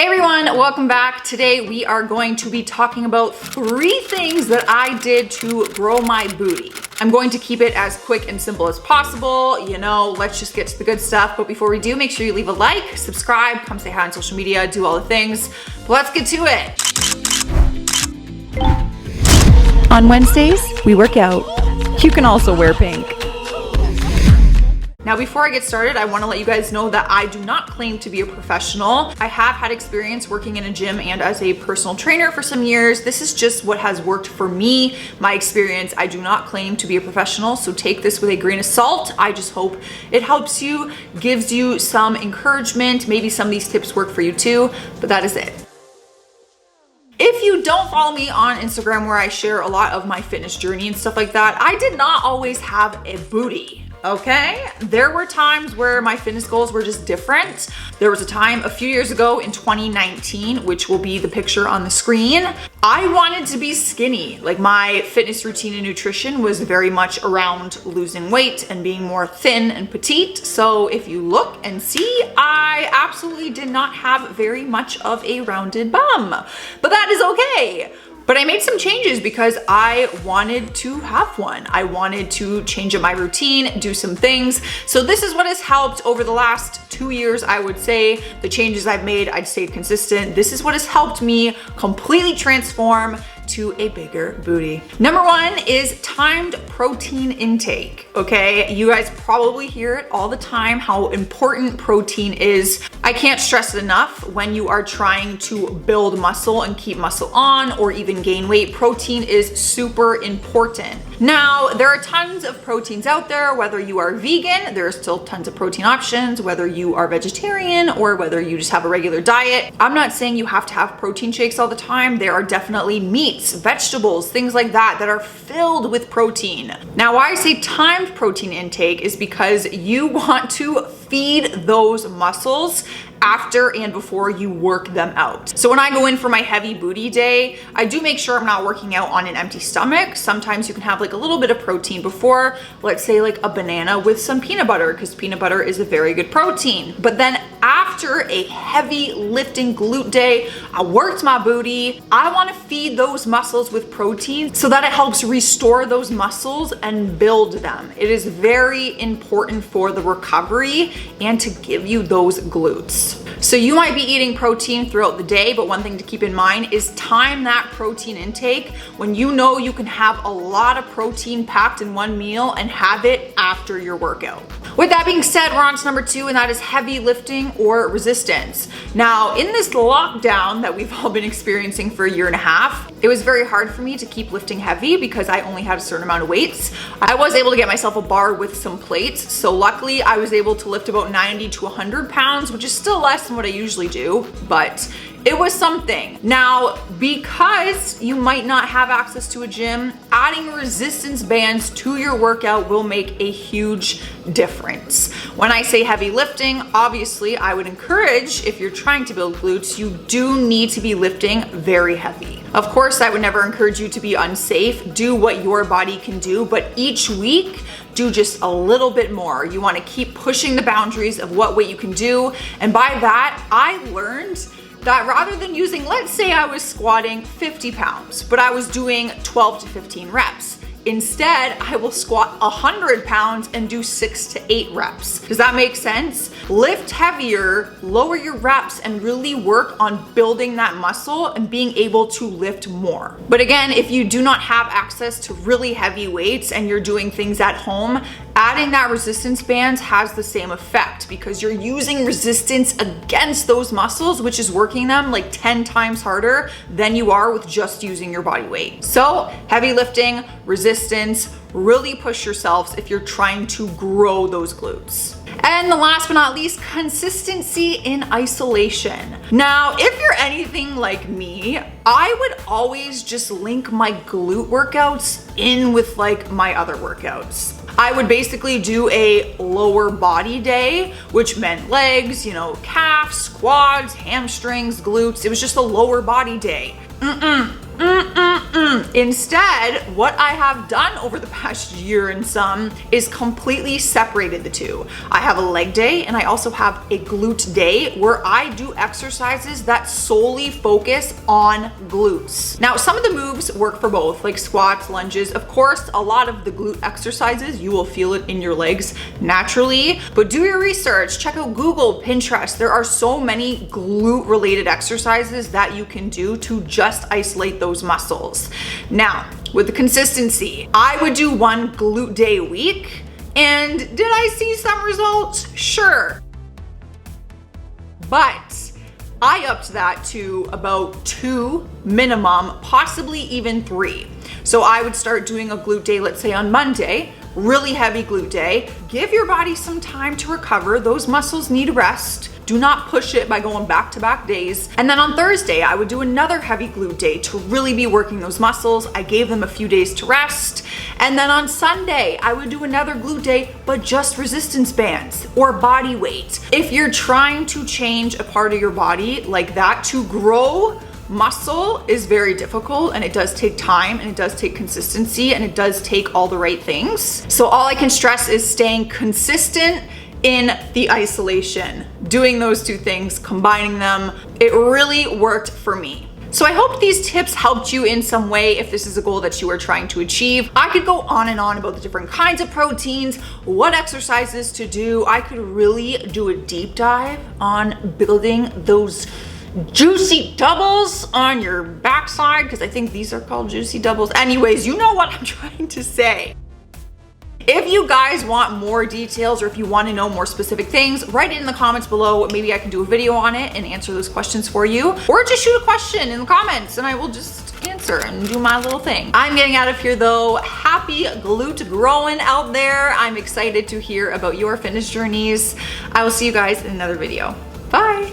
Hey everyone, welcome back. Today we are going to be talking about 3 things that I did to grow my booty. I'm going to keep it as quick and simple as possible. You know, let's just get to the good stuff. But before we do, make sure you leave a like, subscribe, come say hi on social media, do all the things. But let's get to it. On Wednesdays, we work out. You can also wear pink. Now, before I get started, I want to let you guys know that I do not claim to be a professional. I have had experience working in a gym and as a personal trainer for some years. This is just what has worked for me, my experience. I do not claim to be a professional, so take this with a grain of salt. I just hope it helps you, gives you some encouragement. Maybe some of these tips work for you too, but that is it. If you don't follow me on Instagram, where I share a lot of my fitness journey and stuff like that, I did not always have a booty. Okay, there were times where my fitness goals were just different. There was a time a few years ago in 2019, which will be the picture on the screen, I wanted to be skinny. Like, my fitness routine and nutrition was very much around losing weight and being more thin and petite. So if you look and see, I absolutely did not have very much of a rounded bum, but that is okay. But I made some changes because I wanted to have one. I wanted to change up my routine, do some things. So this is what has helped over the last 2 years, I would say. The changes I've made, I'd stayed consistent. This is what has helped me completely transform to a bigger booty. Number 1 is timed protein intake, okay? You guys probably hear it all the time, how important protein is. I can't stress it enough. When you are trying to build muscle and keep muscle on, or even gain weight, protein is super important. Now, there are tons of proteins out there. Whether you are vegan, there are still tons of protein options. Whether you are vegetarian or whether you just have a regular diet, I'm not saying you have to have protein shakes all the time. There are definitely meats, vegetables, things like that are filled with protein. Now, why I say timed protein intake is because you want to feed those muscles after and before you work them out. So when I go in for my heavy booty day, I do make sure I'm not working out on an empty stomach. Sometimes you can have like a little bit of protein before, let's say like a banana with some peanut butter, because peanut butter is a very good protein. But then after a heavy lifting glute day, I worked my booty, I want to feed those muscles with protein so that it helps restore those muscles and build them. It is very important for the recovery and to give you those glutes. So you might be eating protein throughout the day, but one thing to keep in mind is time that protein intake when you know you can have a lot of protein packed in one meal and have it after your workout. With that being said, we're on to number 2, and that is heavy lifting or resistance. Now, in this lockdown that we've all been experiencing for a year and a half, it was very hard for me to keep lifting heavy because I only had a certain amount of weights. I was able to get myself a bar with some plates, so luckily I was able to lift about 90 to 100 pounds, which is still less than what I usually do, but it was something. Now, because you might not have access to a gym, adding resistance bands to your workout will make a huge difference. When I say heavy lifting, obviously I would encourage, if you're trying to build glutes, you do need to be lifting very heavy. Of course, I would never encourage you to be unsafe. Do what your body can do, but each week, do just a little bit more. You want to keep pushing the boundaries of what weight you can do. And by that, I learned that rather than using, let's say I was squatting 50 pounds, but I was doing 12 to 15 reps. Instead, I will squat 100 pounds and do 6 to 8 reps. Does that make sense? Lift heavier, lower your reps, and really work on building that muscle and being able to lift more. But again, if you do not have access to really heavy weights and you're doing things at home, adding that resistance bands has the same effect because you're using resistance against those muscles, which is working them like 10 times harder than you are with just using your body weight. So heavy lifting, resistance, really push yourselves if you're trying to grow those glutes. And the last but not least, consistency in isolation. Now, if you're anything like me, I would always just link my glute workouts in with like my other workouts. I would basically do a lower body day, which meant legs, you know, calves, quads, hamstrings, glutes. It was just a lower body day. Instead, what I have done over the past year and some is completely separated the two. I have a leg day and I also have a glute day where I do exercises that solely focus on glutes. Now, some of the moves work for both, like squats, lunges. Of course, a lot of the glute exercises, you will feel it in your legs naturally, but do your research, check out Google, Pinterest. There are so many glute related exercises that you can do to just isolate those muscles. Now, with the consistency, I would do one glute day a week. And did I see some results? Sure. But I upped that to about 2 minimum, possibly even 3. So I would start doing a glute day, let's say on Monday, really heavy glute day. Give your body some time to recover. Those muscles need rest. Do not push it by going back-to-back days. And then on Thursday, I would do another heavy glute day to really be working those muscles. I gave them a few days to rest. And then on Sunday, I would do another glute day, but just resistance bands or body weight. If you're trying to change a part of your body like that, to grow muscle is very difficult, and it does take time, and it does take consistency, and it does take all the right things. So all I can stress is staying consistent in the isolation, doing those two things, combining them. It really worked for me. So I hope these tips helped you in some way if this is a goal that you are trying to achieve. I could go on and on about the different kinds of proteins, what exercises to do. I could really do a deep dive on building those juicy doubles on your backside, because I think these are called juicy doubles. Anyways, you know what I'm trying to say. If you guys want more details, or if you want to know more specific things, write it in the comments below. Maybe I can do a video on it and answer those questions for you, or just shoot a question in the comments and I will just answer and do my little thing. I'm getting out of here though. Happy glute growing out there. I'm excited to hear about your fitness journeys. I will see you guys in another video. Bye.